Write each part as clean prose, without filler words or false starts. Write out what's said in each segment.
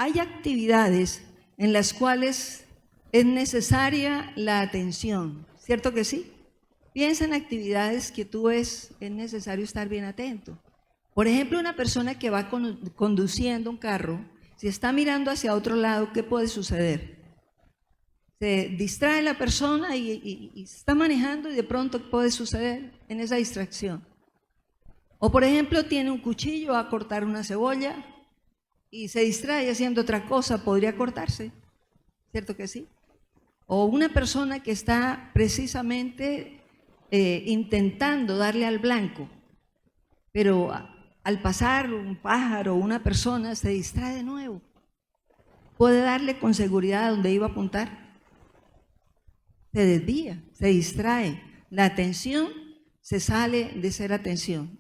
hay actividades en las cuales es necesaria la atención, ¿cierto que sí? Piensa en actividades que tú ves, es necesario estar bien atento. Por ejemplo, una persona que va conduciendo un carro, si está mirando hacia otro lado, ¿qué puede suceder? Se distrae la persona y está manejando y de pronto ¿qué puede suceder en esa distracción? O por ejemplo, tiene un cuchillo a cortar una cebolla y se distrae haciendo otra cosa, podría cortarse, ¿cierto que sí? O una persona que está precisamente intentando darle al blanco, pero al pasar un pájaro o una persona se distrae de nuevo. ¿Puede darle con seguridad a donde iba a apuntar? Se desvía, se distrae. La atención se sale de ser atención.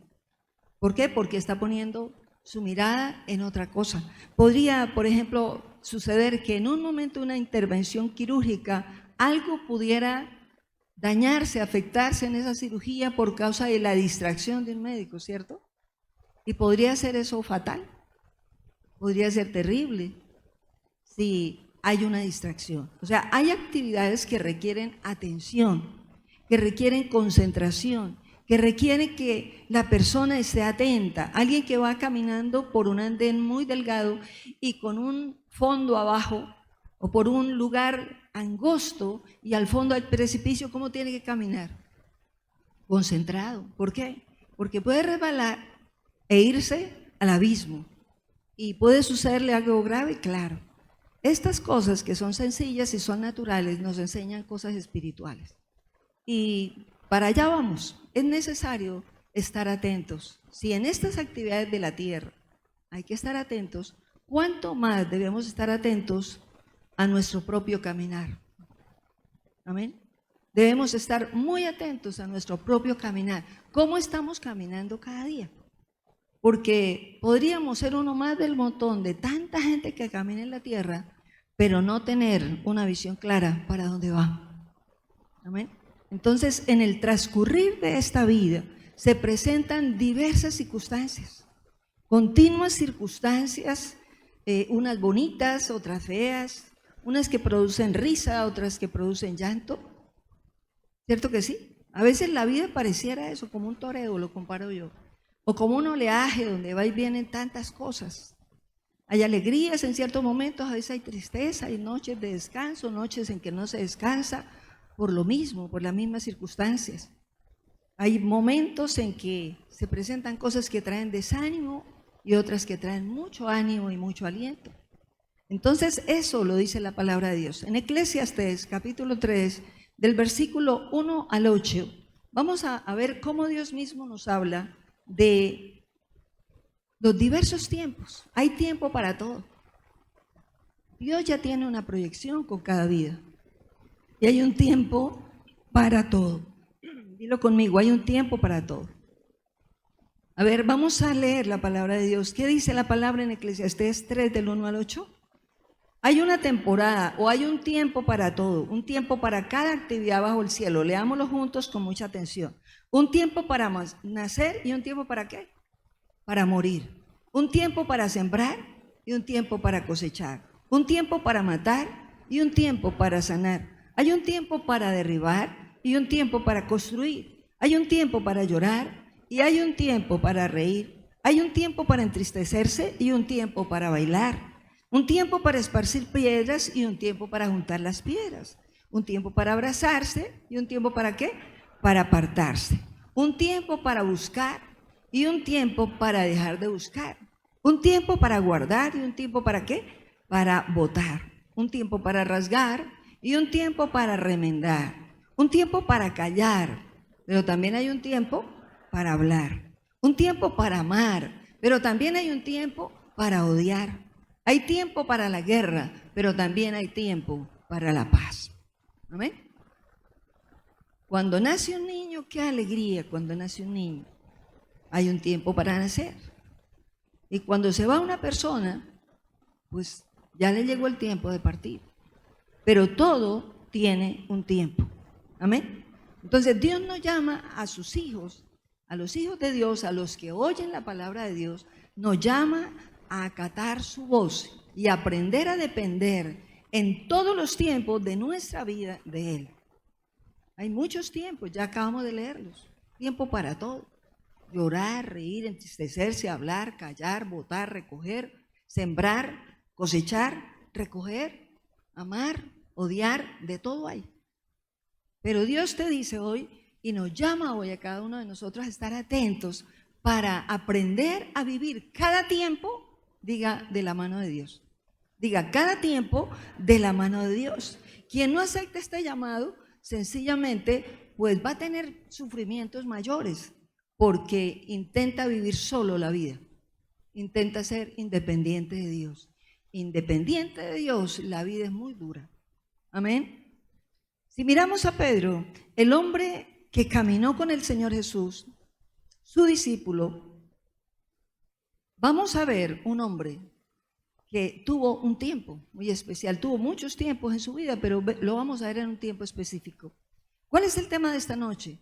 ¿Por qué? Porque está poniendo su mirada en otra cosa. Podría, por ejemplo, suceder que en un momento de una intervención quirúrgica algo pudiera dañarse, afectarse en esa cirugía por causa de la distracción de un médico, ¿cierto? Y podría ser eso fatal, podría ser terrible si hay una distracción. O sea, hay actividades que requieren atención, que requieren concentración, que requiere que la persona esté atenta. Alguien que va caminando por un andén muy delgado y con un fondo abajo o por un lugar angosto y al fondo del precipicio, ¿cómo tiene que caminar? Concentrado. ¿Por qué? Porque puede resbalar e irse al abismo y puede sucederle algo grave, claro. Estas cosas que son sencillas y son naturales nos enseñan cosas espirituales. Y para allá vamos. Es necesario estar atentos. Si en estas actividades de la tierra hay que estar atentos, ¿cuánto más debemos estar atentos a nuestro propio caminar? Amén. Debemos estar muy atentos a nuestro propio caminar. ¿Cómo estamos caminando cada día? Porque podríamos ser uno más del montón de tanta gente que camina en la tierra, pero no tener una visión clara para dónde va. Amén. Entonces, en el transcurrir de esta vida se presentan diversas circunstancias, continuas circunstancias, unas bonitas, otras feas, unas que producen risa, otras que producen llanto. ¿Cierto que sí? A veces la vida pareciera eso, como un toreo, lo comparo yo, o como un oleaje donde va y vienen tantas cosas. Hay alegrías en ciertos momentos, a veces hay tristeza, hay noches de descanso, noches en que no se descansa, por lo mismo, por las mismas circunstancias. Hay momentos en que se presentan cosas que traen desánimo y otras que traen mucho ánimo y mucho aliento. Entonces eso lo dice la palabra de Dios. En Eclesiastés capítulo 3, del versículo 1 al 8, vamos a ver cómo Dios mismo nos habla de los diversos tiempos. Hay tiempo para todo. Dios ya tiene una proyección con cada vida. Y hay un tiempo para todo. Dilo conmigo, hay un tiempo para todo. A ver, vamos a leer la palabra de Dios. ¿Qué dice la palabra en Eclesiastés 3, del 1 al 8? Hay una temporada o hay un tiempo para todo, un tiempo para cada actividad bajo el cielo. Leámoslo juntos con mucha atención. Un tiempo para nacer y un tiempo para ¿qué? Para morir. Un tiempo para sembrar y un tiempo para cosechar. Un tiempo para matar y un tiempo para sanar. Hay un tiempo para derribar y un tiempo para construir. Hay un tiempo para llorar y hay un tiempo para reír. Hay un tiempo para entristecerse y un tiempo para bailar. Un tiempo para esparcir piedras y un tiempo para juntar las piedras. Un tiempo para abrazarse y un tiempo para ¿qué? Para apartarse. Un tiempo para buscar y un tiempo para dejar de buscar. Un tiempo para guardar y un tiempo para ¿qué? Para botar. Un tiempo para rasgar y un tiempo para remendar. Un tiempo para callar, pero también hay un tiempo para hablar. Un tiempo para amar, pero también hay un tiempo para odiar. Hay tiempo para la guerra, pero también hay tiempo para la paz. ¿Amén? Cuando nace un niño, qué alegría cuando nace un niño. Hay un tiempo para nacer. Y cuando se va una persona, pues ya le llegó el tiempo de partir. Pero todo tiene un tiempo. Amén. Entonces Dios nos llama a sus hijos, a los hijos de Dios, a los que oyen la palabra de Dios, nos llama a acatar su voz y aprender a depender en todos los tiempos de nuestra vida de Él. Hay muchos tiempos, ya acabamos de leerlos. Tiempo para todo. Llorar, reír, entristecerse, hablar, callar, votar, recoger, sembrar, cosechar, recoger, amar, odiar, de todo hay. Pero Dios te dice hoy y nos llama hoy a cada uno de nosotros a estar atentos para aprender a vivir cada tiempo, diga, de la mano de Dios. Diga, cada tiempo de la mano de Dios. Quien no acepta este llamado, sencillamente, pues va a tener sufrimientos mayores porque intenta vivir solo la vida. Intenta ser independiente de Dios. Independiente de Dios, la vida es muy dura. Amén. Si miramos a Pedro, el hombre que caminó con el Señor Jesús, su discípulo, vamos a ver un hombre que tuvo un tiempo muy especial, tuvo muchos tiempos en su vida, pero lo vamos a ver en un tiempo específico. ¿Cuál es el tema de esta noche?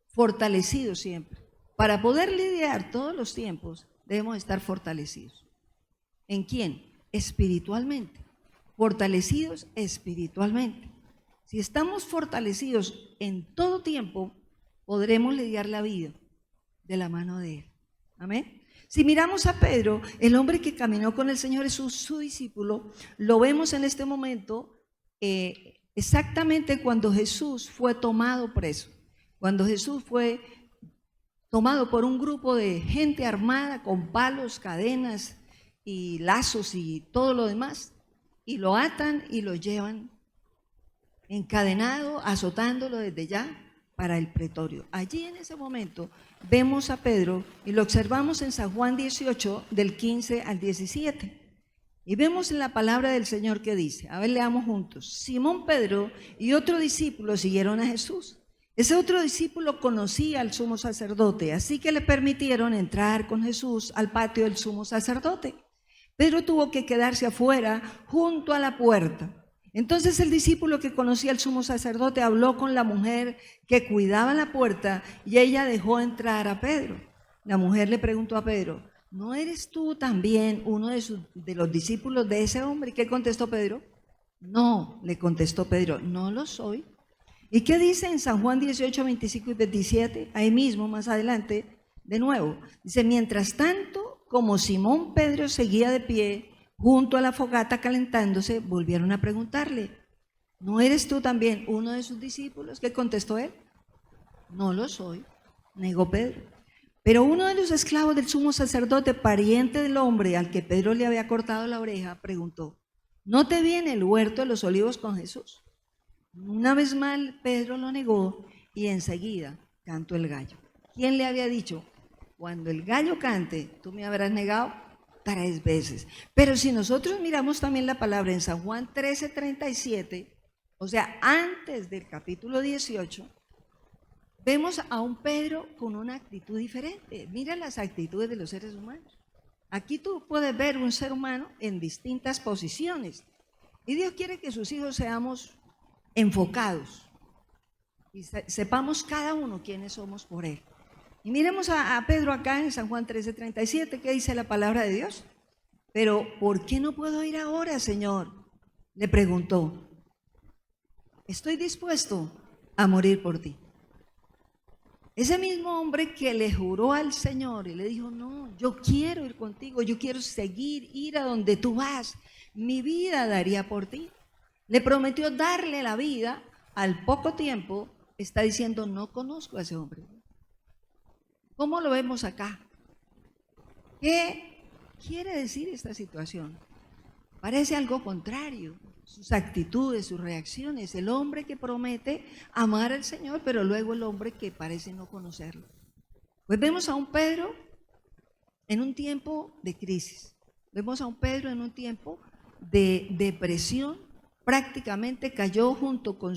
Fortalecido siempre. Para poder lidiar todos los tiempos, debemos estar fortalecidos. ¿En quién? Espiritualmente. Fortalecidos espiritualmente. Si estamos fortalecidos en todo tiempo, podremos lidiar la vida de la mano de Él. Amén. Si miramos a Pedro, el hombre que caminó con el Señor Jesús, su discípulo, lo vemos en este momento exactamente cuando Jesús fue tomado preso. Cuando Jesús fue tomado por un grupo de gente armada con palos, cadenas y lazos y todo lo demás, y lo atan y lo llevan encadenado, azotándolo desde ya para el pretorio. Allí en ese momento vemos a Pedro y lo observamos en San Juan 18, del 15 al 17. Y vemos en la palabra del Señor que dice, a ver, leamos juntos. Simón Pedro y otro discípulo siguieron a Jesús. Ese otro discípulo conocía al sumo sacerdote, así que le permitieron entrar con Jesús al patio del sumo sacerdote. Pedro tuvo que quedarse afuera junto a la puerta. Entonces el discípulo que conocía al sumo sacerdote habló con la mujer que cuidaba la puerta y ella dejó entrar a Pedro. La mujer le preguntó a Pedro, ¿no eres tú también uno de los discípulos de ese hombre? ¿Y qué contestó Pedro? No, le contestó Pedro, no lo soy. ¿Y qué dice en San Juan 18, 25 y 27? Ahí mismo, más adelante, de nuevo. Dice, mientras tanto, como Simón Pedro seguía de pie junto a la fogata calentándose, volvieron a preguntarle, ¿no eres tú también uno de sus discípulos? ¿Qué contestó él? No lo soy, negó Pedro. Pero uno de los esclavos del sumo sacerdote, pariente del hombre al que Pedro le había cortado la oreja, preguntó, ¿no te vi en el huerto de los olivos con Jesús? Una vez más Pedro lo negó y enseguida cantó el gallo. ¿Quién le había dicho? Cuando el gallo cante, tú me habrás negado 3 veces. Pero si nosotros miramos también la palabra en San Juan 13:37, o sea, antes del capítulo 18, vemos a un Pedro con una actitud diferente. Mira las actitudes de los seres humanos. Aquí tú puedes ver un ser humano en distintas posiciones. Y Dios quiere que sus hijos seamos enfocados y sepamos cada uno quiénes somos por Él. Y miremos a Pedro acá en San Juan 13:37, ¿qué dice la palabra de Dios? Pero, ¿por qué no puedo ir ahora, Señor? Le preguntó. Estoy dispuesto a morir por ti. Ese mismo hombre que le juró al Señor y le dijo, no, yo quiero ir contigo, yo quiero ir a donde tú vas, mi vida daría por ti. Le prometió darle la vida, al poco tiempo está diciendo, no conozco a ese hombre. ¿Cómo lo vemos acá? ¿Qué quiere decir esta situación? Parece algo contrario, sus actitudes, sus reacciones, el hombre que promete amar al Señor, pero luego el hombre que parece no conocerlo. Pues vemos a un Pedro en un tiempo de crisis, vemos a un Pedro en un tiempo de depresión, prácticamente cayó junto con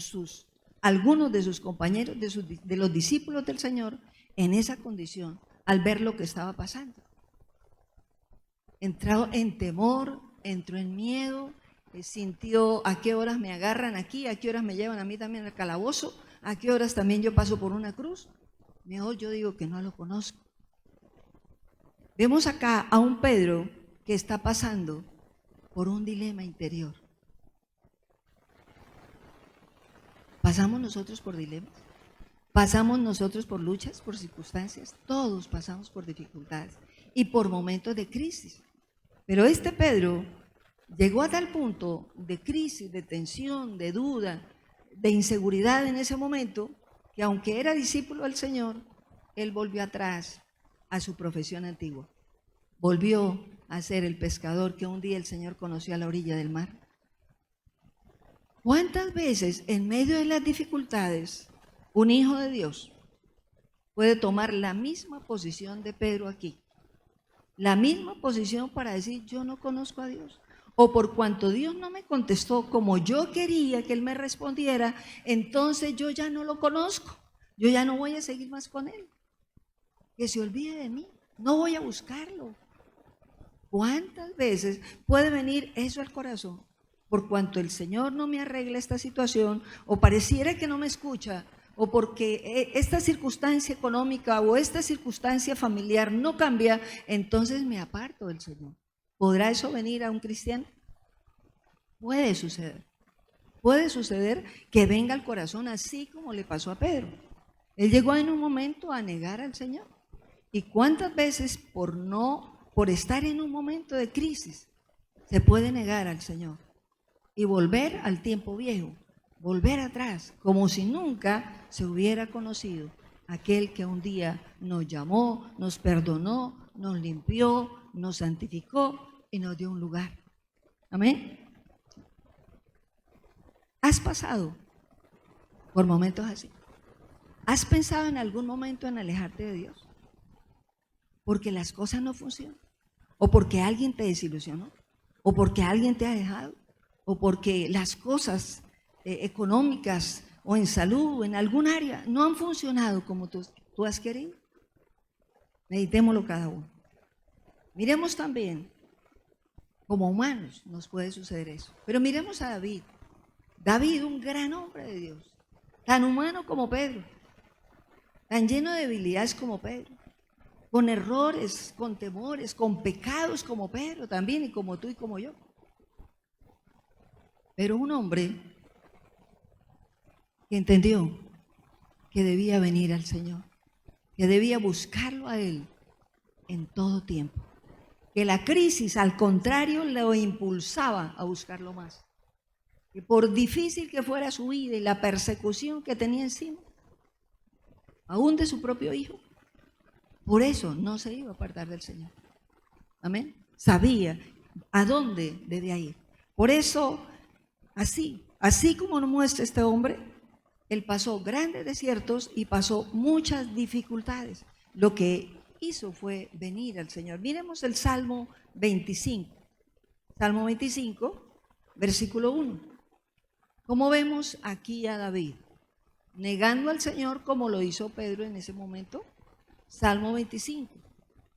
algunos de sus compañeros, de los discípulos del Señor, en esa condición, al ver lo que estaba pasando. Entró en temor, entró en miedo, sintió a qué horas me agarran aquí, a qué horas me llevan a mí también al calabozo, a qué horas también yo paso por una cruz. Mejor yo digo que no lo conozco. Vemos acá a un Pedro que está pasando por un dilema interior. ¿Pasamos nosotros por dilemas? ¿Pasamos nosotros por luchas, por circunstancias? Todos pasamos por dificultades y por momentos de crisis. Pero este Pedro llegó a tal punto de crisis, de tensión, de duda, de inseguridad en ese momento, que aunque era discípulo del Señor, él volvió atrás a su profesión antigua. Volvió a ser el pescador que un día el Señor conoció a la orilla del mar. ¿Cuántas veces en medio de las dificultades un hijo de Dios puede tomar la misma posición de Pedro aquí? La misma posición para decir, yo no conozco a Dios. O por cuanto Dios no me contestó como yo quería que Él me respondiera, entonces yo ya no lo conozco. Yo ya no voy a seguir más con Él. Que se olvide de mí. No voy a buscarlo. ¿Cuántas veces puede venir eso al corazón? Por cuanto el Señor no me arregla esta situación, o pareciera que no me escucha, o porque esta circunstancia económica o esta circunstancia familiar no cambia, entonces me aparto del Señor. ¿Podrá eso venir a un cristiano? Puede suceder. Puede suceder que venga al corazón así como le pasó a Pedro. Él llegó en un momento a negar al Señor. ¿Y cuántas veces por estar en un momento de crisis se puede negar al Señor y volver al tiempo viejo, volver atrás, como si nunca se hubiera conocido aquel que un día nos llamó, nos perdonó, nos limpió, nos santificó y nos dio un lugar? Amén. ¿Has pasado por momentos así? ¿Has pensado en algún momento en alejarte de Dios? Porque las cosas no funcionan, o porque alguien te desilusionó, o porque alguien te ha dejado, o porque las cosas económicas o en salud o en algún área no han funcionado como tú has querido. Meditémoslo cada uno. Miremos también, como humanos nos puede suceder eso, pero miremos a David. David, un gran hombre de Dios, tan humano como Pedro, tan lleno de debilidades como Pedro, con errores, con temores, con pecados como Pedro también, y como tú y como yo. Pero un hombre que entendió que debía venir al Señor, que debía buscarlo a Él en todo tiempo, que la crisis al contrario lo impulsaba a buscarlo más, que por difícil que fuera su vida y la persecución que tenía encima, aún de su propio hijo, por eso no se iba a apartar del Señor. Amén. Sabía a dónde debía ir. Por eso, así como nos muestra este hombre, él pasó grandes desiertos y pasó muchas dificultades. Lo que hizo fue venir al Señor. Miremos el Salmo 25. Salmo 25, versículo 1. ¿Cómo vemos aquí a David? Negando al Señor como lo hizo Pedro en ese momento. Salmo 25,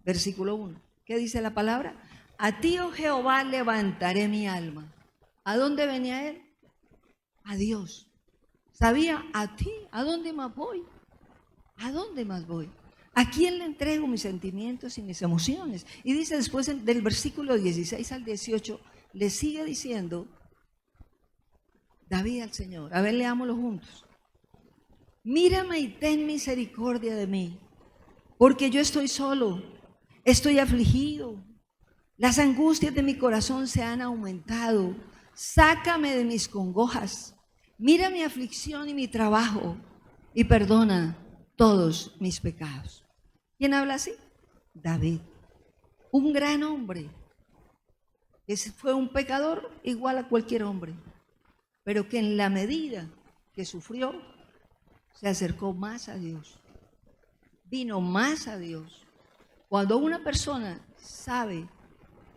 versículo 1. ¿Qué dice la palabra? A ti, oh Jehová, levantaré mi alma. ¿A dónde venía él? A Dios. Sabía, a ti, ¿a dónde más voy? ¿A dónde más voy? ¿A quién le entrego mis sentimientos y mis emociones? Y dice después del versículo 16 al 18, le sigue diciendo David al Señor. A ver, leámoslo juntos. Mírame y ten misericordia de mí, porque yo estoy solo, estoy afligido, las angustias de mi corazón se han aumentado. Sácame de mis congojas, mira mi aflicción y mi trabajo, y perdona todos mis pecados. ¿Quién habla así? David, un gran hombre, que fue un pecador igual a cualquier hombre, pero que en la medida que sufrió, se acercó más a Dios, vino más a Dios. Cuando una persona sabe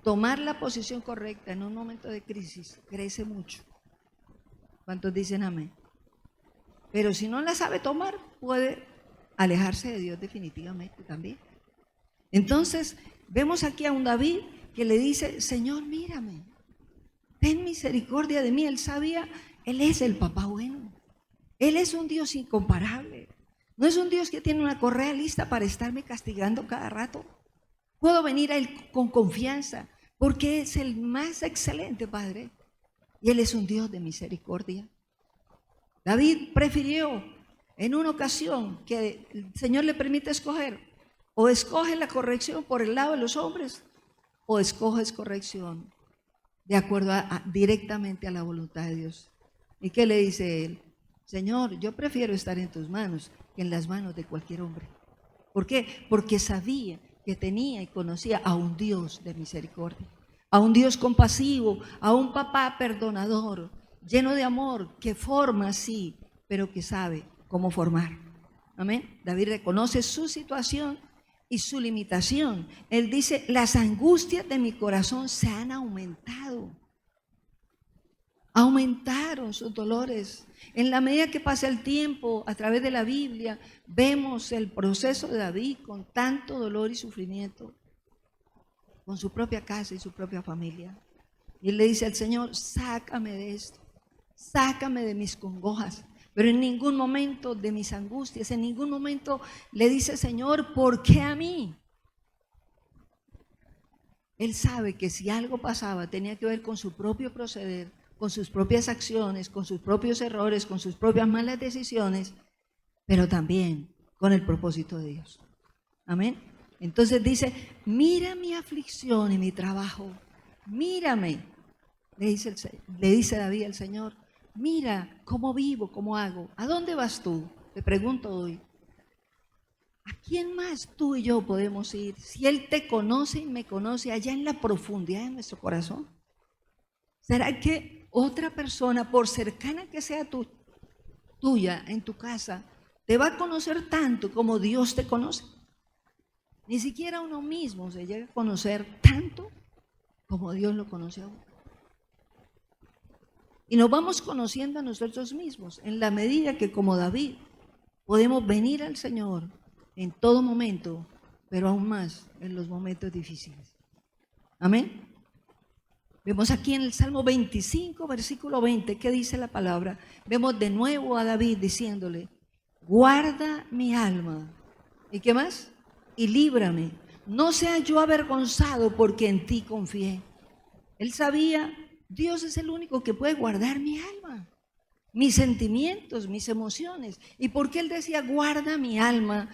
tomar la posición correcta en un momento de crisis, crece mucho. ¿Cuántos dicen amén? Pero si no la sabe tomar, puede alejarse de Dios definitivamente también. Entonces, vemos aquí a un David que le dice, Señor, mírame, ten misericordia de mí. Él sabía, Él es el papá bueno. Él es un Dios incomparable. No es un Dios que tiene una correa lista para estarme castigando cada rato. Puedo venir a Él con confianza. porque es el más excelente Padre y Él es un Dios de misericordia. David prefirió en una ocasión que el Señor le permite escoger, o escoge la corrección por el lado de los hombres, o escoges corrección de acuerdo directamente a la voluntad de Dios. ¿Y qué le dice él? Señor, yo prefiero estar en tus manos que en las manos de cualquier hombre. ¿Por qué? Porque sabía que tenía y conocía a un Dios de misericordia, a un Dios compasivo, a un papá perdonador, lleno de amor, que forma sí, pero que sabe cómo formar. Amén. David reconoce su situación y su limitación. Él dice, las angustias de mi corazón se han aumentado. Aumentaron sus dolores. En la medida que pasa el tiempo, a través de la Biblia, vemos el proceso de David con tanto dolor y sufrimiento, con su propia casa y su propia familia. Y él le dice al Señor, sácame de esto, sácame de mis congojas. Pero en ningún momento de mis angustias, en ningún momento le dice, Señor, ¿por qué a mí? Él sabe que si algo pasaba tenía que ver con su propio proceder, con sus propias acciones, con sus propios errores, con sus propias malas decisiones, pero también con el propósito de Dios. Amén. Entonces dice, mira mi aflicción y mi trabajo, mírame, le dice David al Señor, mira cómo vivo, cómo hago. ¿A dónde vas tú? Te pregunto hoy. ¿A quién más tú y yo podemos ir si Él te conoce y me conoce allá en la profundidad de nuestro corazón? ¿Será que otra persona, por cercana que sea tuya en tu casa, te va a conocer tanto como Dios te conoce? Ni siquiera uno mismo se llega a conocer tanto como Dios lo conoce a uno. Y nos vamos conociendo a nosotros mismos en la medida que, como David, podemos venir al Señor en todo momento, pero aún más en los momentos difíciles. Amén. Vemos aquí en el Salmo 25, versículo 20, ¿qué dice la palabra? Vemos de nuevo a David diciéndole, guarda mi alma. ¿Y qué más? Y líbrame. No sea yo avergonzado porque en ti confié. Él sabía, Dios es el único que puede guardar mi alma, mis sentimientos, mis emociones. ¿Y por qué él decía, guarda mi alma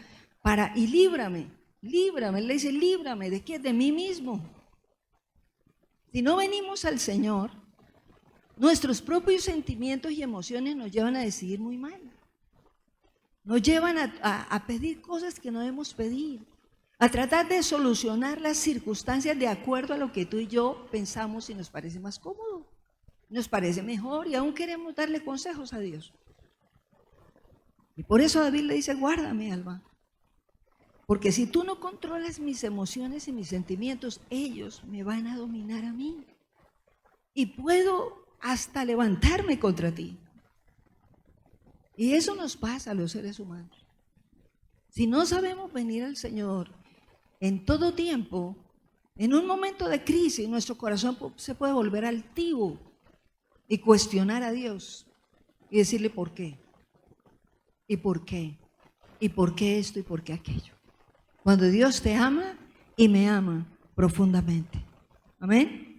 y líbrame? Líbrame. Él le dice, líbrame. ¿De qué? De mí mismo. Si no venimos al Señor, nuestros propios sentimientos y emociones nos llevan a decidir muy mal. Nos llevan a pedir cosas que no debemos pedir, a tratar de solucionar las circunstancias de acuerdo a lo que tú y yo pensamos y nos parece más cómodo, nos parece mejor y aún queremos darle consejos a Dios. Y por eso David le dice, guarda mi alma. Porque si tú no controlas mis emociones y mis sentimientos, ellos me van a dominar a mí. Y puedo hasta levantarme contra ti. Y eso nos pasa a los seres humanos. Si no sabemos venir al Señor en todo tiempo, en un momento de crisis, nuestro corazón se puede volver altivo y cuestionar a Dios y decirle por qué, y por qué, y por qué esto y por qué aquello. Cuando Dios te ama y me ama profundamente. Amén.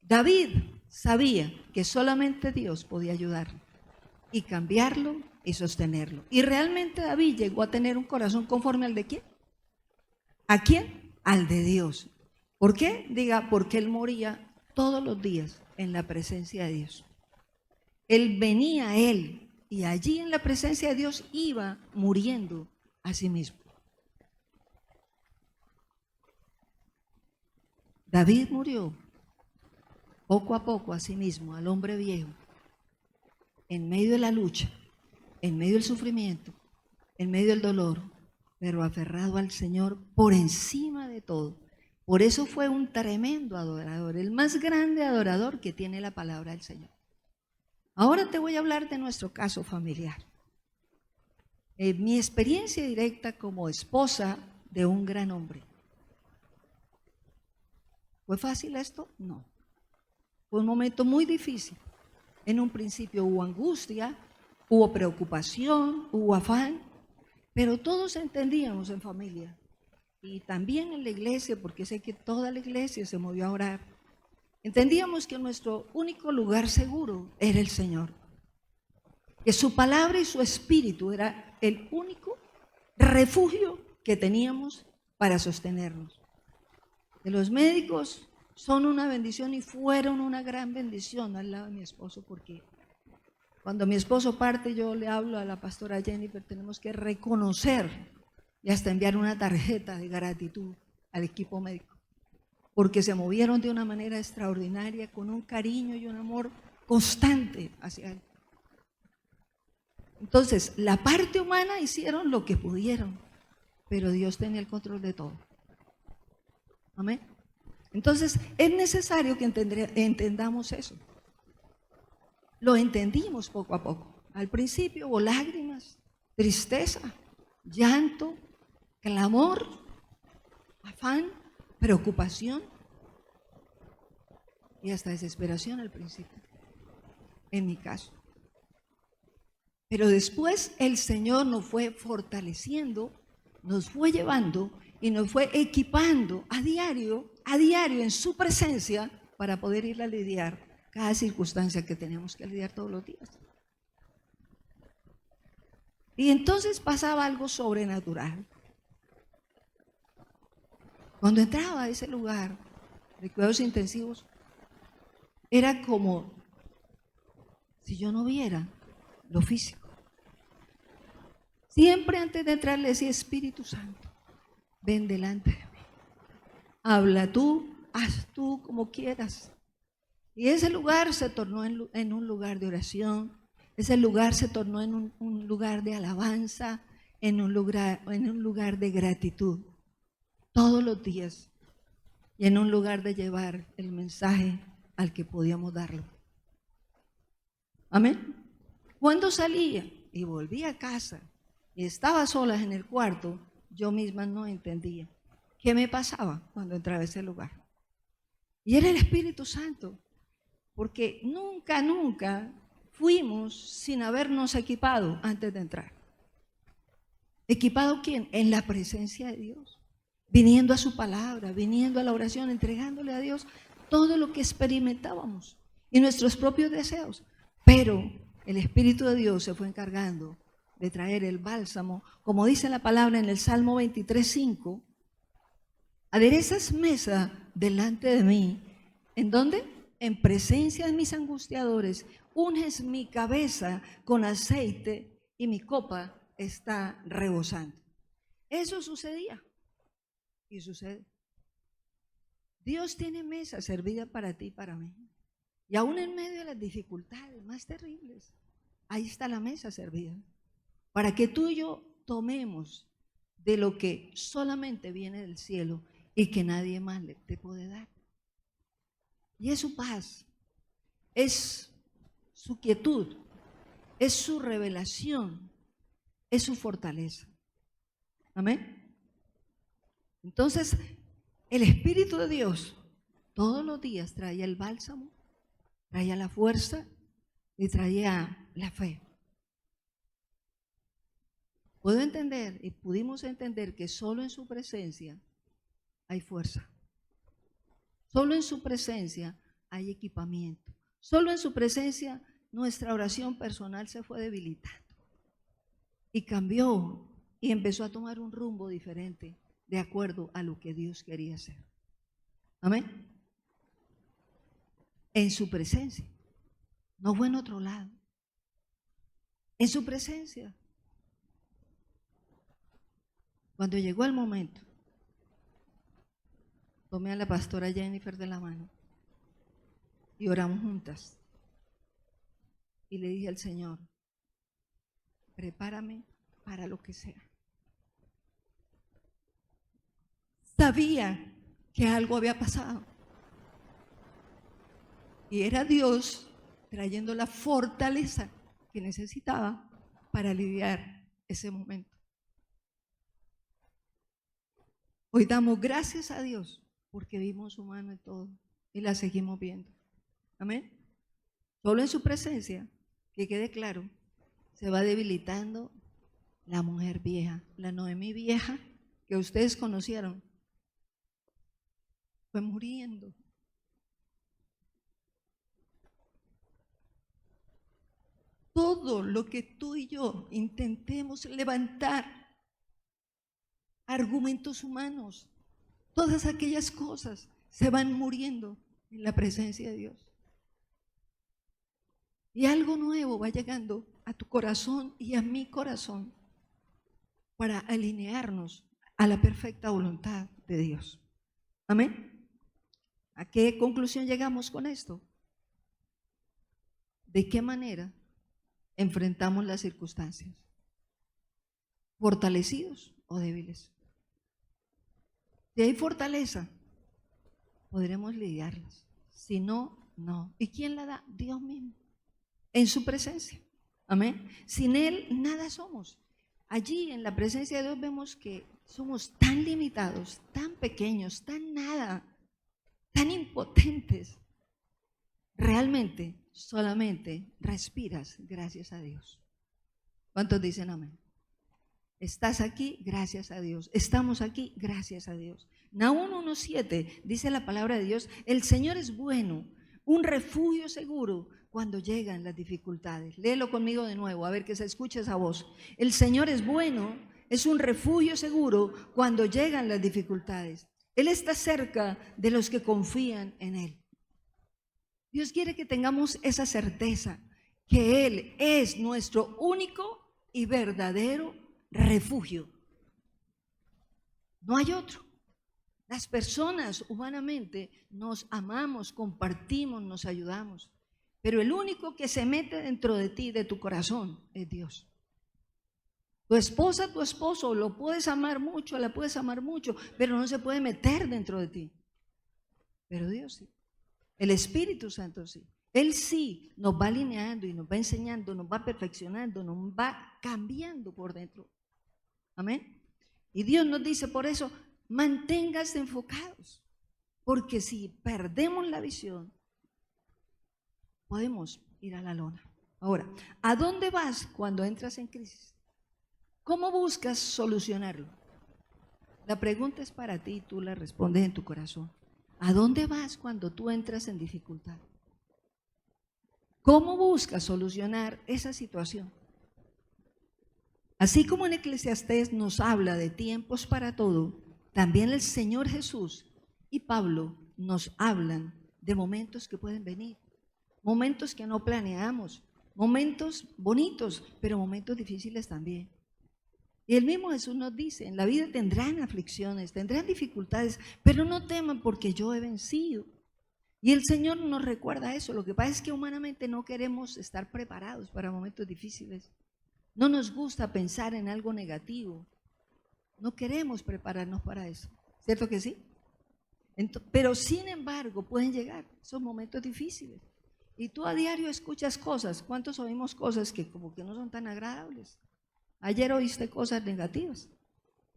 David sabía que solamente Dios podía ayudarlo y cambiarlo y sostenerlo. Y realmente David llegó a tener un corazón conforme al de ¿quién? ¿A quién? Al de Dios. ¿Por qué? Diga, porque él moría todos los días en la presencia de Dios. Él venía a él y allí en la presencia de Dios iba muriendo a sí mismo. David murió poco a poco a sí mismo, al hombre viejo, en medio de la lucha, en medio del sufrimiento, en medio del dolor, pero aferrado al Señor por encima de todo. Por eso fue un tremendo adorador, el más grande adorador que tiene la palabra del Señor. Ahora te voy a hablar de nuestro caso familiar. Mi experiencia directa como esposa de un gran hombre. ¿Fue fácil esto? No. Fue un momento muy difícil. En un principio hubo angustia, hubo preocupación, hubo afán, pero todos entendíamos en familia y también en la iglesia, porque sé que toda la iglesia se movió a orar, entendíamos que nuestro único lugar seguro era el Señor, que su palabra y su espíritu era el único refugio que teníamos para sostenernos. Que los médicos son una bendición y fueron una gran bendición al lado de mi esposo, porque cuando mi esposo parte yo le hablo a la pastora Jennifer, tenemos que reconocer y hasta enviar una tarjeta de gratitud al equipo médico, porque se movieron de una manera extraordinaria, con un cariño y un amor constante hacia él. Entonces, la parte humana hicieron lo que pudieron, pero Dios tenía el control de todo. Amén. Entonces, es necesario que entendamos eso. Lo entendimos poco a poco. Al principio hubo lágrimas, tristeza, llanto, clamor, afán, preocupación y hasta desesperación al principio, en mi caso. Pero después el Señor nos fue fortaleciendo, nos fue llevando y nos fue equipando a diario en su presencia para poder ir a lidiar cada circunstancia que teníamos que lidiar todos los días. Y entonces pasaba algo sobrenatural. Cuando entraba a ese lugar de cuidados intensivos, era como si yo no viera lo físico. Siempre antes de entrar le decía: Espíritu Santo, ven delante de mí. Habla tú, haz tú como quieras. Y ese lugar se tornó en un lugar de oración, ese lugar se tornó en un lugar de alabanza, en un lugar de gratitud, todos los días, y en un lugar de llevar el mensaje al que podíamos darlo. Amén. Cuando salía y volvía a casa y estaba sola en el cuarto, yo misma no entendía qué me pasaba cuando entraba a ese lugar. Y era el Espíritu Santo, porque nunca fuimos sin habernos equipado antes de entrar. ¿Equipado quién? En la presencia de Dios, viniendo a su palabra, viniendo a la oración, entregándole a Dios todo lo que experimentábamos y nuestros propios deseos. Pero el Espíritu de Dios se fue encargando de traer el bálsamo, como dice la palabra en el Salmo 23:5, aderezas mesa delante de mí. ¿En dónde? En presencia de mis angustiadores, unges mi cabeza con aceite y mi copa está rebosando. Eso sucedía y sucede. Dios tiene mesa servida para ti y para mí. Y aún en medio de las dificultades más terribles, ahí está la mesa servida, para que tú y yo tomemos de lo que solamente viene del cielo y que nadie más te puede dar. Y es su paz, es su quietud, es su revelación, es su fortaleza. Amén. Entonces, el Espíritu de Dios todos los días traía el bálsamo, traía la fuerza y traía la fe. Puedo entender y pudimos entender que solo en su presencia hay fuerza. Solo en su presencia hay equipamiento. Solo en su presencia nuestra oración personal se fue debilitando y cambió y empezó a tomar un rumbo diferente de acuerdo a lo que Dios quería hacer. Amén. En su presencia, no fue en otro lado. En su presencia. Cuando llegó el momento, tomé a la pastora Jennifer de la mano y oramos juntas. Y le dije al Señor: prepárame para lo que sea. Sabía que algo había pasado. Y era Dios trayendo la fortaleza que necesitaba para lidiar ese momento. Hoy damos gracias a Dios porque vimos su mano en todo y la seguimos viendo. Amén. Solo en su presencia, que quede claro, se va debilitando la mujer vieja, la Noemí vieja que ustedes conocieron, fue muriendo. Todo lo que tú y yo intentemos levantar, argumentos humanos, todas aquellas cosas se van muriendo en la presencia de Dios. Y algo nuevo va llegando a tu corazón y a mi corazón para alinearnos a la perfecta voluntad de Dios. Amén. ¿A qué conclusión llegamos con esto? ¿De qué manera enfrentamos las circunstancias? ¿Fortalecidos o débiles? Si hay fortaleza, podremos lidiarlas. Si no, no. ¿Y quién la da? Dios mismo, en su presencia. Amén. Sin Él nada somos. Allí en la presencia de Dios vemos que somos tan limitados, tan pequeños, tan nada, tan impotentes. Realmente solamente respiras gracias a Dios. ¿Cuántos dicen amén? Estás aquí, gracias a Dios. Estamos aquí, gracias a Dios. Nahum 1:7 dice la palabra de Dios: el Señor es bueno, un refugio seguro cuando llegan las dificultades. Léelo conmigo de nuevo, a ver que se escuche esa voz. El Señor es bueno, es un refugio seguro cuando llegan las dificultades. Él está cerca de los que confían en Él. Dios quiere que tengamos esa certeza, que Él es nuestro único y verdadero refugio. No hay otro. Las personas humanamente nos amamos, compartimos, nos ayudamos, pero el único que se mete dentro de ti, de tu corazón, es Dios. Tu esposa, tu esposo, lo puedes amar mucho, la puedes amar mucho, pero no se puede meter dentro de ti. Pero Dios sí. El Espíritu Santo sí. Él sí nos va alineando y nos va enseñando, nos va perfeccionando, nos va cambiando por dentro. Amén. Y Dios nos dice por eso: manténganse enfocados, porque si perdemos la visión, podemos ir a la lona. Ahora, ¿a dónde vas cuando entras en crisis? ¿Cómo buscas solucionarlo? La pregunta es para ti y tú la respondes en tu corazón. ¿A dónde vas cuando tú entras en dificultad? ¿Cómo buscas solucionar esa situación? Así como en Eclesiastés nos habla de tiempos para todo, también el Señor Jesús y Pablo nos hablan de momentos que pueden venir, momentos que no planeamos, momentos bonitos, pero momentos difíciles también. Y el mismo Jesús nos dice: en la vida tendrán aflicciones, tendrán dificultades, pero no teman porque yo he vencido. Y el Señor nos recuerda eso. Lo que pasa es que humanamente no queremos estar preparados para momentos difíciles. No nos gusta pensar en algo negativo. No queremos prepararnos para eso. ¿Cierto que sí? Pero sin embargo pueden llegar esos momentos difíciles. Y tú a diario escuchas cosas. ¿Cuántos oímos cosas que como que no son tan agradables? Ayer oíste cosas negativas.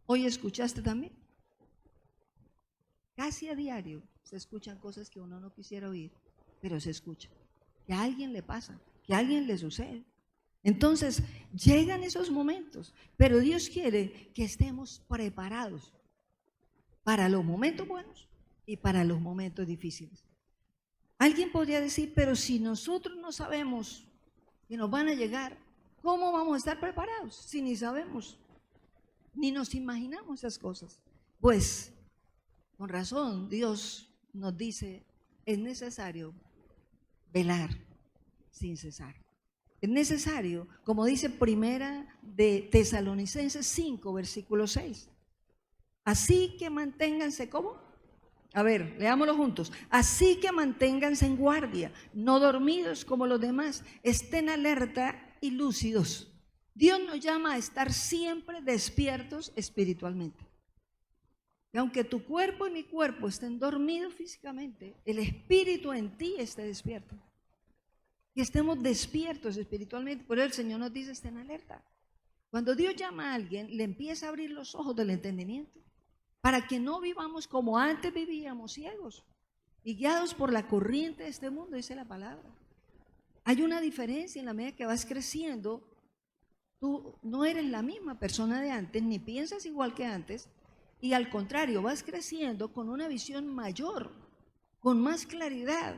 Hoy escuchaste también. Casi a diario se escuchan cosas que uno no quisiera oír, pero se escuchan. Que a alguien le pasa, que a alguien le sucede. Entonces, llegan esos momentos, pero Dios quiere que estemos preparados para los momentos buenos y para los momentos difíciles. Alguien podría decir: pero si nosotros no sabemos que nos van a llegar, ¿cómo vamos a estar preparados si ni sabemos, ni nos imaginamos esas cosas? Pues, con razón, Dios nos dice: es necesario velar sin cesar. Es necesario, como dice Primera de Tesalonicenses 5, versículo 6. Así que manténganse, ¿cómo? A ver, leámoslo juntos. Así que manténganse en guardia, no dormidos como los demás, estén alerta y lúcidos. Dios nos llama a estar siempre despiertos espiritualmente. Y aunque tu cuerpo y mi cuerpo estén dormidos físicamente, el espíritu en ti esté despierto. Que estemos despiertos espiritualmente. Por eso el Señor nos dice: estén alerta. Cuando Dios llama a alguien, le empieza a abrir los ojos del entendimiento para que no vivamos como antes vivíamos, ciegos y guiados por la corriente de este mundo, dice la palabra. Hay una diferencia en la medida que vas creciendo. Tú no eres la misma persona de antes, ni piensas igual que antes, Y al contrario, vas creciendo con una visión mayor, con más claridad,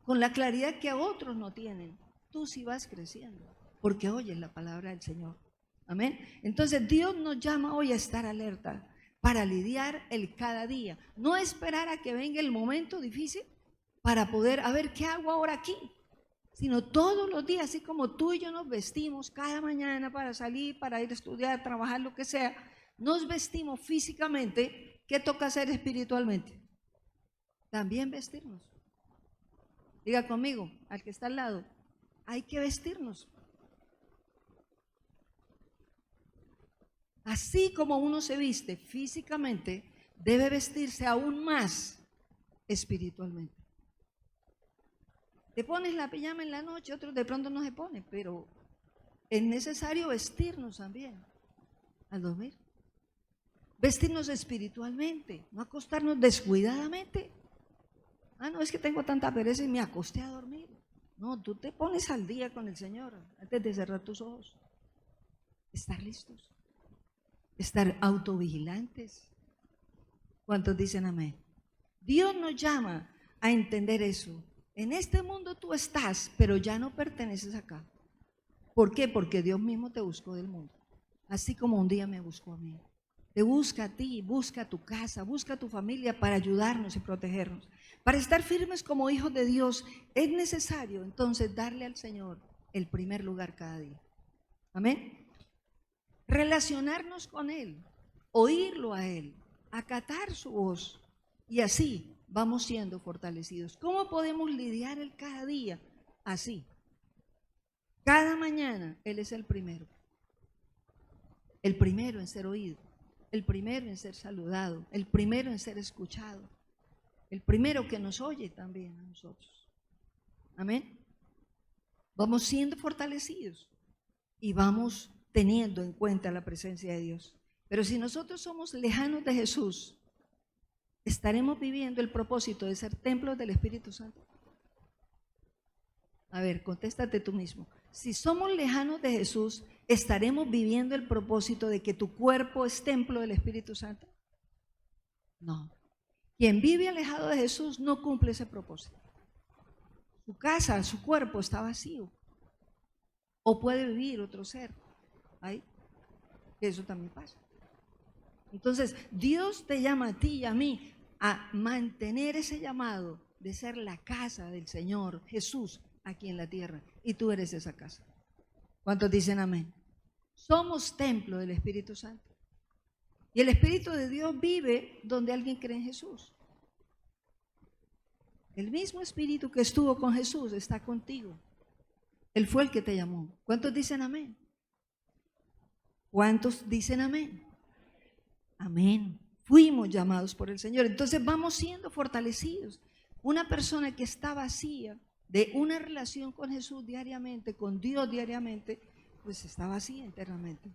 con la claridad que otros no tienen. Tú sí vas creciendo, porque oyes la palabra del Señor. Amén. Entonces Dios nos llama hoy a estar alerta para lidiar el cada día. No esperar a que venga el momento difícil para poder, a ver, ¿qué hago ahora aquí? Sino todos los días, así como tú y yo nos vestimos cada mañana para salir, para ir a estudiar, trabajar, lo que sea, nos vestimos físicamente. ¿Qué toca hacer espiritualmente? También vestirnos. Diga conmigo, al que está al lado, hay que vestirnos. Así como uno se viste físicamente, debe vestirse aún más espiritualmente. Te pones la pijama en la noche, otros de pronto no se ponen, pero es necesario vestirnos también al dormir. Vestirnos espiritualmente, no acostarnos descuidadamente. Ah, no, es que tengo tanta pereza y me acosté a dormir. No, tú te pones al día con el Señor antes de cerrar tus ojos. Estar listos, estar autovigilantes. ¿Cuántos dicen amén? Dios nos llama a entender eso. En este mundo tú estás, pero ya no perteneces acá. ¿Por qué? Porque Dios mismo te buscó del mundo, así como un día me buscó a mí. Te busca a ti, busca a tu casa, busca a tu familia para ayudarnos y protegernos. Para estar firmes como hijos de Dios es necesario entonces darle al Señor el primer lugar cada día. Amén. Relacionarnos con Él, oírlo a Él, acatar su voz y así vamos siendo fortalecidos. ¿Cómo podemos lidiar el cada día? Así. Cada mañana Él es el primero en ser oído, el primero en ser saludado, el primero en ser escuchado, el primero que nos oye también a nosotros. Amén. Vamos siendo fortalecidos y vamos teniendo en cuenta la presencia de Dios. Pero si nosotros somos lejanos de Jesús, ¿estaremos viviendo el propósito de ser templos del Espíritu Santo? A ver, contéstate tú mismo. Si somos lejanos de Jesús, ¿estaremos viviendo el propósito de que tu cuerpo es templo del Espíritu Santo? No. Quien vive alejado de Jesús no cumple ese propósito. Su casa, su cuerpo está vacío. O puede vivir otro ser. ¿Ay? Eso también pasa. Entonces, Dios te llama a ti y a mí a mantener ese llamado de ser la casa del Señor Jesús aquí en la tierra. Y tú eres esa casa. ¿Cuántos dicen amén? Somos templo del Espíritu Santo. Y el Espíritu de Dios vive donde alguien cree en Jesús. El mismo Espíritu que estuvo con Jesús está contigo. Él fue el que te llamó. ¿Cuántos dicen amén? ¿Cuántos dicen amén? Amén. Fuimos llamados por el Señor. Entonces vamos siendo fortalecidos. Una persona que está vacía de una relación con Jesús diariamente, con Dios diariamente, pues está vacía internamente.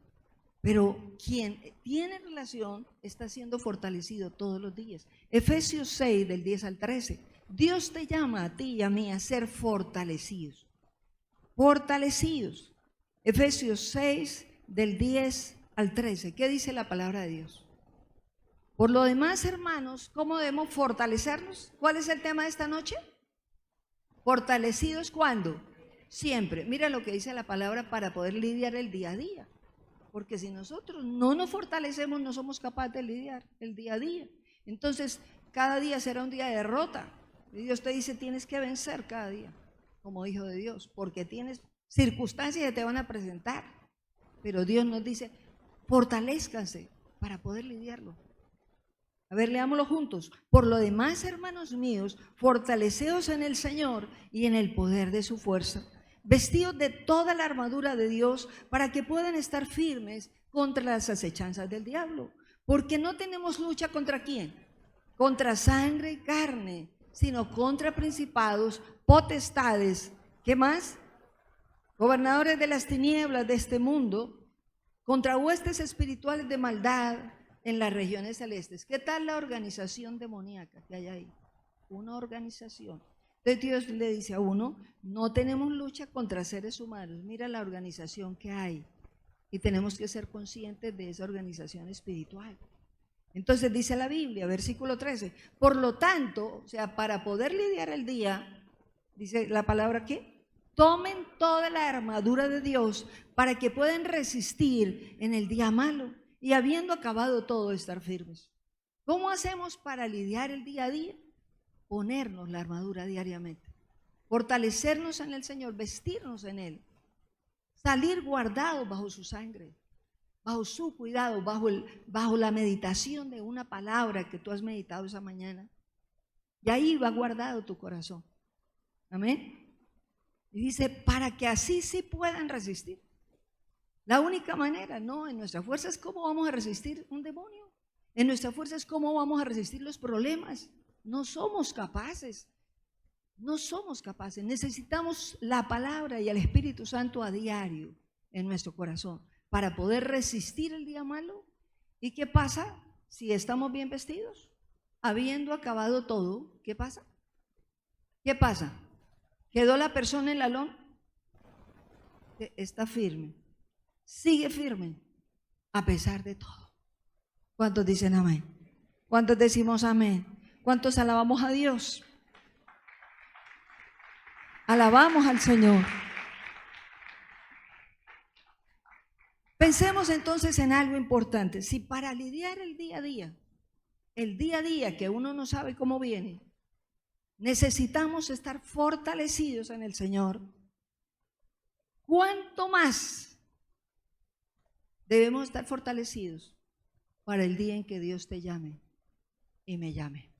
Pero quien tiene relación está siendo fortalecido todos los días. Efesios 6, del 10 al 13. Dios te llama a ti y a mí a ser fortalecidos. Fortalecidos. Efesios 6, del 10 al 13. ¿Qué dice la palabra de Dios? Por lo demás, hermanos, ¿cómo debemos fortalecernos? ¿Cuál es el tema de esta noche? ¿Fortalecidos cuándo? Siempre. Mira lo que dice la palabra para poder lidiar el día a día. Porque si nosotros no nos fortalecemos, no somos capaces de lidiar el día a día. Entonces, cada día será un día de derrota. Y Dios te dice, tienes que vencer cada día como hijo de Dios, porque tienes circunstancias que te van a presentar. Pero Dios nos dice, fortalezcanse para poder lidiarlo. A ver, leámoslo juntos. Por lo demás, hermanos míos, fortaleceos en el Señor y en el poder de su fuerza, vestidos de toda la armadura de Dios para que puedan estar firmes contra las acechanzas del diablo. Porque no tenemos lucha contra quién, contra sangre y carne, sino contra principados, potestades, ¿qué más? Gobernadores de las tinieblas de este mundo, contra huestes espirituales de maldad en las regiones celestes. ¿Qué tal la organización demoníaca que hay ahí? Una organización. Entonces Dios le dice a uno, no tenemos lucha contra seres humanos, mira la organización que hay y tenemos que ser conscientes de esa organización espiritual. Entonces dice la Biblia, versículo 13, por lo tanto, o sea, para poder lidiar el día, dice la palabra que tomen toda la armadura de Dios para que puedan resistir en el día malo y habiendo acabado todo, estar firmes. ¿Cómo hacemos para lidiar el día a día? Ponernos la armadura diariamente, fortalecernos en el Señor, vestirnos en Él, salir guardados bajo su sangre, bajo su cuidado, bajo la meditación de una palabra que tú has meditado esa mañana. Y ahí va guardado tu corazón. Amén. Y dice, para que así sí puedan resistir. La única manera, no, en nuestra fuerza es cómo vamos a resistir un demonio. En nuestra fuerza es cómo vamos a resistir los problemas. No somos capaces. No somos capaces. Necesitamos la palabra y el Espíritu Santo a diario en nuestro corazón para poder resistir el día malo. ¿Y qué pasa si estamos bien vestidos? Habiendo acabado todo, ¿qué pasa? ¿Qué pasa? ¿Quedó la persona en la lona? Está firme. Sigue firme a pesar de todo. ¿Cuántos dicen amén? ¿Cuántos decimos amén? ¿Cuántos alabamos a Dios? Alabamos al Señor. Pensemos entonces en algo importante. Si para lidiar el día a día que uno no sabe cómo viene, necesitamos estar fortalecidos en el Señor, ¿cuánto más debemos estar fortalecidos para el día en que Dios te llame y me llame?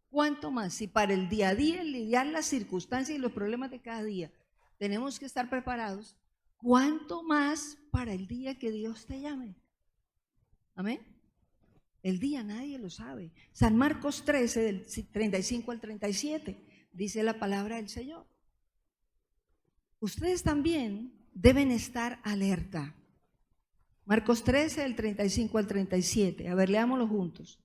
¿Cuánto más? Si para el día a día, lidiar las circunstancias y los problemas de cada día, tenemos que estar preparados, ¿cuánto más para el día que Dios te llame? Amén. El día nadie lo sabe. San Marcos 13, del 35 al 37, dice la palabra del Señor. Ustedes también deben estar alerta. Marcos 13, del 35 al 37. A ver, leámoslo juntos,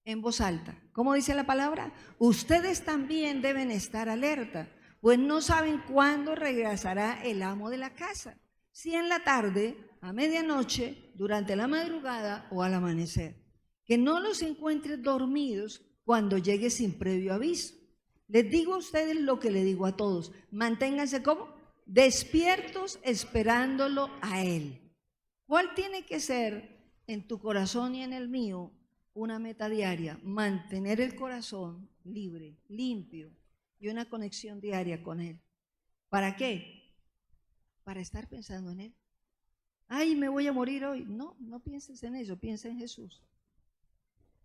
en voz alta. ¿Cómo dice la palabra? Ustedes también deben estar alerta, pues no saben cuándo regresará el amo de la casa, si en la tarde, a medianoche, durante la madrugada o al amanecer. Que no los encuentre dormidos cuando llegue sin previo aviso. Les digo a ustedes lo que le digo a todos: manténganse ¿cómo? Despiertos esperándolo a Él. ¿Cuál tiene que ser en tu corazón y en el mío una meta diaria? Mantener el corazón libre, limpio y una conexión diaria con Él. ¿Para qué? Para estar pensando en Él. Ay, me voy a morir hoy. No, no pienses en eso, piensa en Jesús.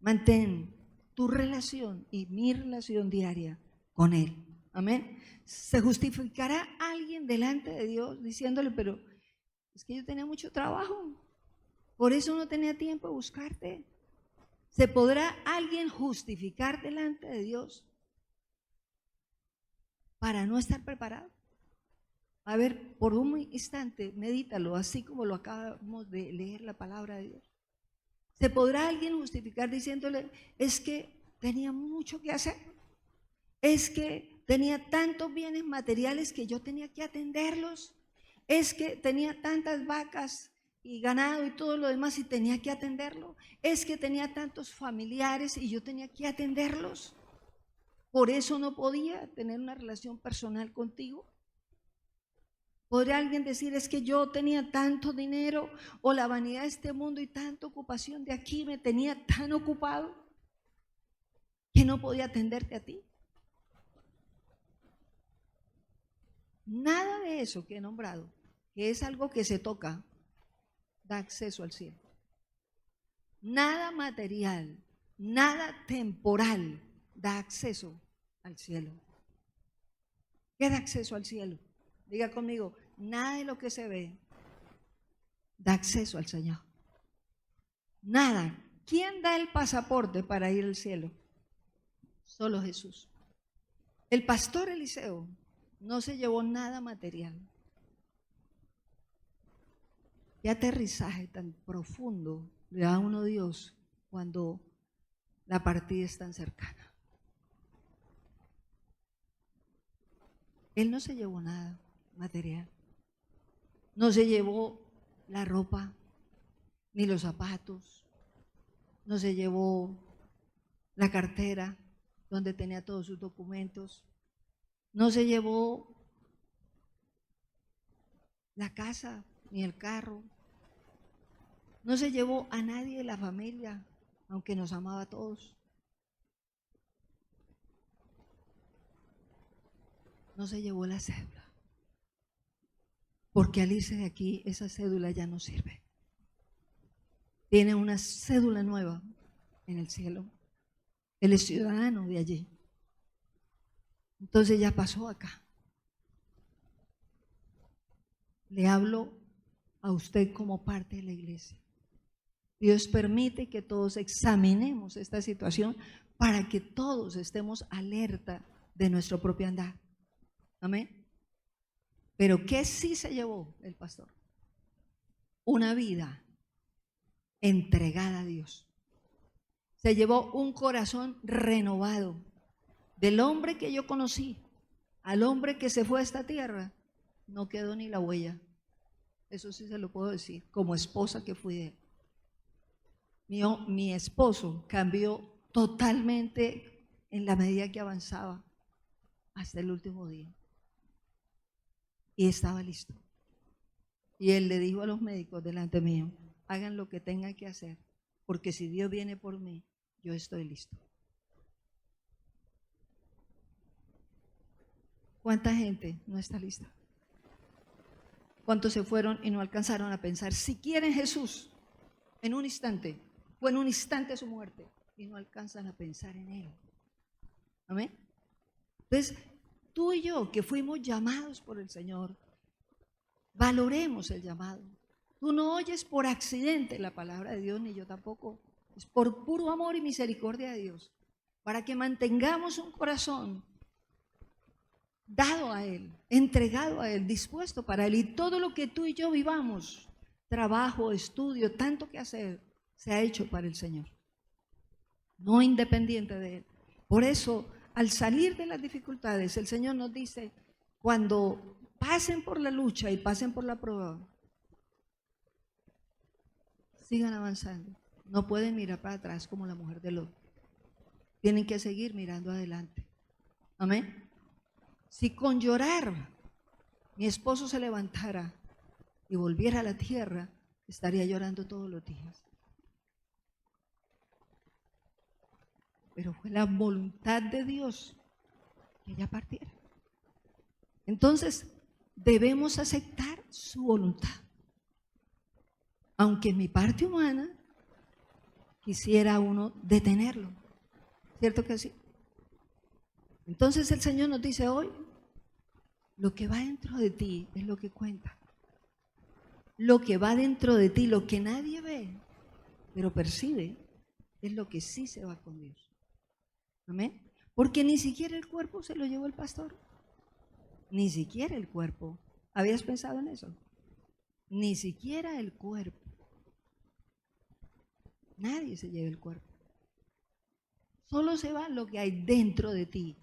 Mantén tu relación y mi relación diaria con Él. Amén. ¿Se justificará alguien delante de Dios diciéndole, pero es que yo tenía mucho trabajo, por eso no tenía tiempo de buscarte? ¿Se podrá alguien justificar delante de Dios para no estar preparado? A ver, por un instante, medítalo, así como lo acabamos de leer la palabra de Dios. ¿Se podrá alguien justificar diciéndole, es que tenía mucho que hacer? Es que tenía tantos bienes materiales que yo tenía que atenderlos. Es que tenía tantas vacas y ganado y todo lo demás y tenía que atenderlo. Es que tenía tantos familiares y yo tenía que atenderlos. Por eso no podía tener una relación personal contigo. ¿Podría alguien decir, es que yo tenía tanto dinero o la vanidad de este mundo y tanta ocupación de aquí me tenía tan ocupado que no podía atenderte a ti? Nada de eso que he nombrado, que es algo que se toca, da acceso al cielo. Nada material, nada temporal da acceso al cielo. ¿Qué da acceso al cielo? Diga conmigo, nada de lo que se ve da acceso al Señor. Nada. ¿Quién da el pasaporte para ir al cielo? Solo Jesús. El pastor Eliseo no se llevó nada material. ¿Qué aterrizaje tan profundo le da a uno Dios cuando la partida es tan cercana? Él no se llevó nada material. No se llevó la ropa, ni los zapatos, no se llevó la cartera donde tenía todos sus documentos, no se llevó la casa ni el carro, no se llevó a nadie de la familia, aunque nos amaba a todos. No se llevó la cédula, porque al irse de aquí esa cédula ya no sirve. Tiene una cédula nueva en el cielo. Él es ciudadano de allí. Entonces ya pasó acá. Le hablo a usted como parte de la iglesia. Dios permite que todos examinemos esta situación para que todos estemos alerta de nuestro propio andar. Amén. Pero ¿qué sí se llevó el pastor? Una vida entregada a Dios. Se llevó un corazón renovado. Del hombre que yo conocí al hombre que se fue a esta tierra, no quedó ni la huella. Eso sí se lo puedo decir, como esposa que fui de él. Mi esposo cambió totalmente en la medida que avanzaba hasta el último día. Y estaba listo. Y él le dijo a los médicos delante mío, hagan lo que tengan que hacer, porque si Dios viene por mí, yo estoy listo. ¿Cuánta gente no está lista? ¿Cuántos se fueron y no alcanzaron a pensar siquiera en Jesús en un instante? Fue en un instante su muerte y no alcanzan a pensar en Él. ¿Amén? Entonces, tú y yo que fuimos llamados por el Señor, valoremos el llamado. Tú no oyes por accidente la palabra de Dios, ni yo tampoco. Es por puro amor y misericordia de Dios, para que mantengamos un corazón dado a Él, entregado a Él, dispuesto para Él. Y todo lo que tú y yo vivamos, trabajo, estudio, tanto que hacer, se ha hecho para el Señor, no independiente de Él. Por eso, al salir de las dificultades, el Señor nos dice, cuando pasen por la lucha y pasen por la prueba, sigan avanzando. No pueden mirar para atrás como la mujer de Lot. Tienen que seguir mirando adelante. Amén. Si con llorar mi esposo se levantara y volviera a la tierra, estaría llorando todos los días. Pero fue la voluntad de Dios que ella partiera. Entonces, debemos aceptar su voluntad. Aunque en mi parte humana quisiera uno detenerlo. ¿Cierto que sí? Entonces el Señor nos dice hoy, lo que va dentro de ti es lo que cuenta. Lo que va dentro de ti, lo que nadie ve, pero percibe, es lo que sí se va con Dios. ¿Amén? Porque ni siquiera el cuerpo se lo llevó el pastor. Ni siquiera el cuerpo. ¿Habías pensado en eso? Ni siquiera el cuerpo. Nadie se lleva el cuerpo. Solo se va lo que hay dentro de ti,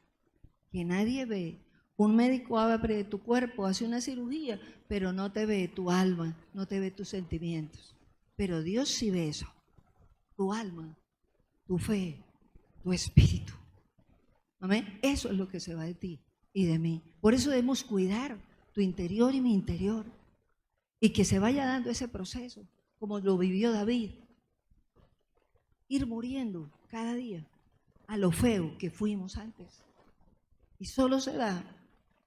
que nadie ve. Un médico abre tu cuerpo, hace una cirugía, pero no te ve tu alma, no te ve tus sentimientos. Pero Dios sí ve eso, tu alma, tu fe, tu espíritu. ¿Amén? Eso es lo que se va de ti y de mí. Por eso debemos cuidar tu interior y mi interior. Y que se vaya dando ese proceso, como lo vivió David. Ir muriendo cada día a lo feo que fuimos antes. Y solo se da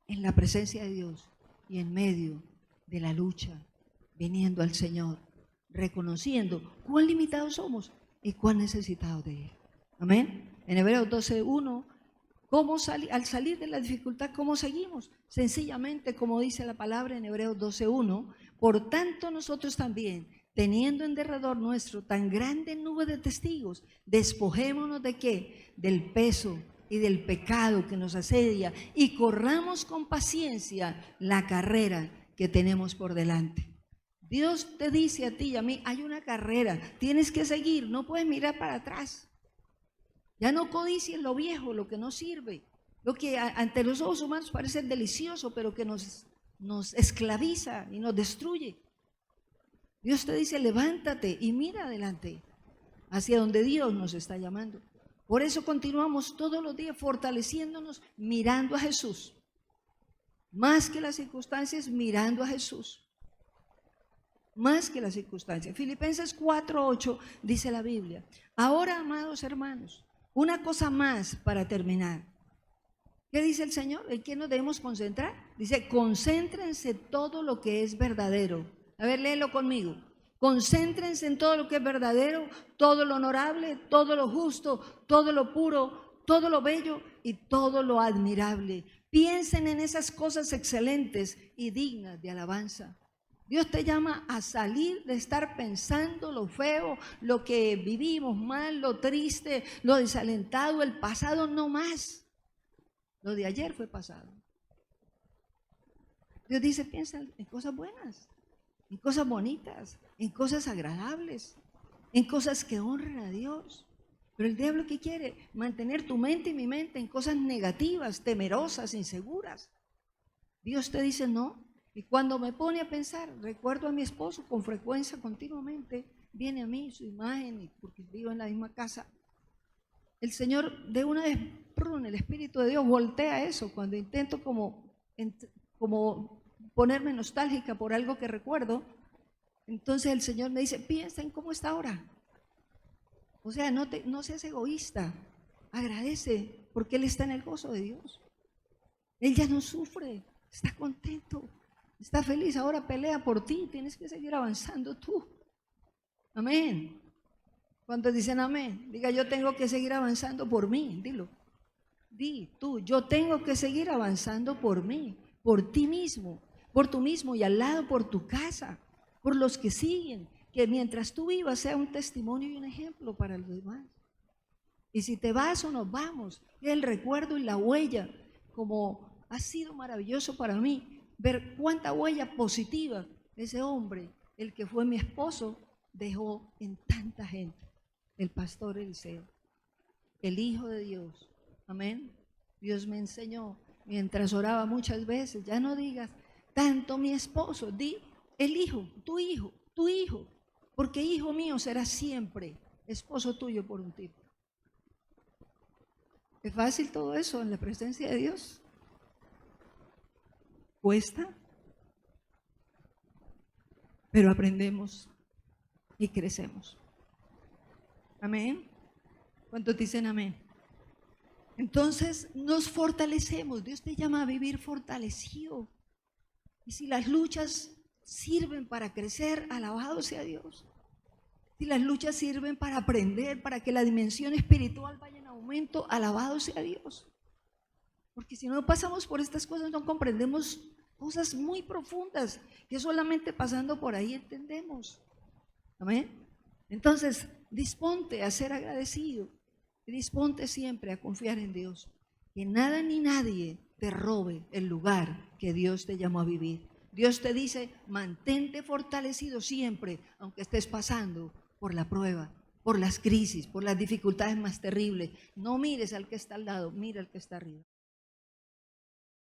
en la presencia de Dios y en medio de la lucha, viniendo al Señor, reconociendo cuán limitados somos y cuán necesitados de Él. Amén. En Hebreos 12:1, al salir de la dificultad, ¿cómo seguimos? Sencillamente, como dice la palabra en Hebreos 12:1, por tanto nosotros también, teniendo en derredor nuestro tan grande nube de testigos, despojémonos ¿de qué? Del peso y del pecado que nos asedia y corramos con paciencia la carrera que tenemos por delante. Dios te dice a ti y a mí, hay una carrera, tienes que seguir, no puedes mirar para atrás. Ya no codicies lo viejo, lo que no sirve, lo que ante los ojos humanos parece delicioso, pero que nos esclaviza y nos destruye. Dios te dice, levántate y mira adelante. hacia donde Dios nos está llamando. Por eso continuamos todos los días fortaleciéndonos, mirando a Jesús. Más que las circunstancias, mirando a Jesús. Más que las circunstancias. Filipenses 4:8 dice la Biblia: ahora, amados hermanos, una cosa más para terminar. ¿Qué dice el Señor? ¿En qué nos debemos concentrar? Dice: concéntrense todo lo que es verdadero. A ver, léelo conmigo. Concéntrense en todo lo que es verdadero, todo lo honorable, todo lo justo, todo lo puro, todo lo bello y todo lo admirable. Piensen en esas cosas excelentes y dignas de alabanza. Dios te llama a salir de estar pensando lo feo, lo que vivimos mal, lo triste, lo desalentado, el pasado, no más. Lo de ayer fue pasado. Dios dice: piensa en cosas buenas, en cosas bonitas, en cosas agradables, en cosas que honran a Dios. Pero el diablo, ¿qué quiere? Mantener tu mente y mi mente en cosas negativas, temerosas, inseguras. Dios te dice no. Y cuando me pone a pensar, recuerdo a mi esposo con frecuencia, continuamente, viene a mí su imagen, porque vivo en la misma casa. El Señor de una vez, el Espíritu de Dios voltea eso cuando intento como ponerme nostálgica por algo que recuerdo. Entonces el Señor me dice: piensa en cómo está ahora. O sea, no seas egoísta, agradece, porque Él está en el gozo de Dios. Él ya no sufre, está contento, está feliz. Ahora pelea por ti, tienes que seguir avanzando tú. Amén. ¿Cuántos dicen amén? Diga: yo tengo que seguir avanzando por mí. Dilo. Di tú: yo tengo que seguir avanzando por mí, por ti mismo, por tú mismo y al lado, por tu casa, por los que siguen. Que mientras tú vivas sea un testimonio y un ejemplo para los demás. Y si te vas o nos vamos, el recuerdo y la huella, como ha sido maravilloso para mí, ver cuánta huella positiva ese hombre, el que fue mi esposo, dejó en tanta gente. El pastor Eliseo, el Hijo de Dios. Amén. Dios me enseñó mientras oraba muchas veces: ya no digas tanto mi esposo, di el hijo, tu hijo, tu hijo. Porque hijo mío será siempre esposo tuyo por un tiempo. ¿Es fácil todo eso en la presencia de Dios? Cuesta, pero aprendemos y crecemos. Amén. ¿Cuántos dicen amén? Entonces nos fortalecemos. Dios te llama a vivir fortalecido. Y si las luchas sirven para crecer, alabado sea Dios. Si las luchas sirven para aprender, para que la dimensión espiritual vaya en aumento, alabado sea Dios. Porque si no pasamos por estas cosas, no comprendemos cosas muy profundas que solamente pasando por ahí entendemos. Amén. Entonces, disponte a ser agradecido y disponte siempre a confiar en Dios. Que nada ni nadie te robe el lugar que Dios te llamó a vivir. Dios te dice: mantente fortalecido siempre, aunque estés pasando por la prueba, por las crisis, por las dificultades más terribles. No mires al que está al lado, mira al que está arriba.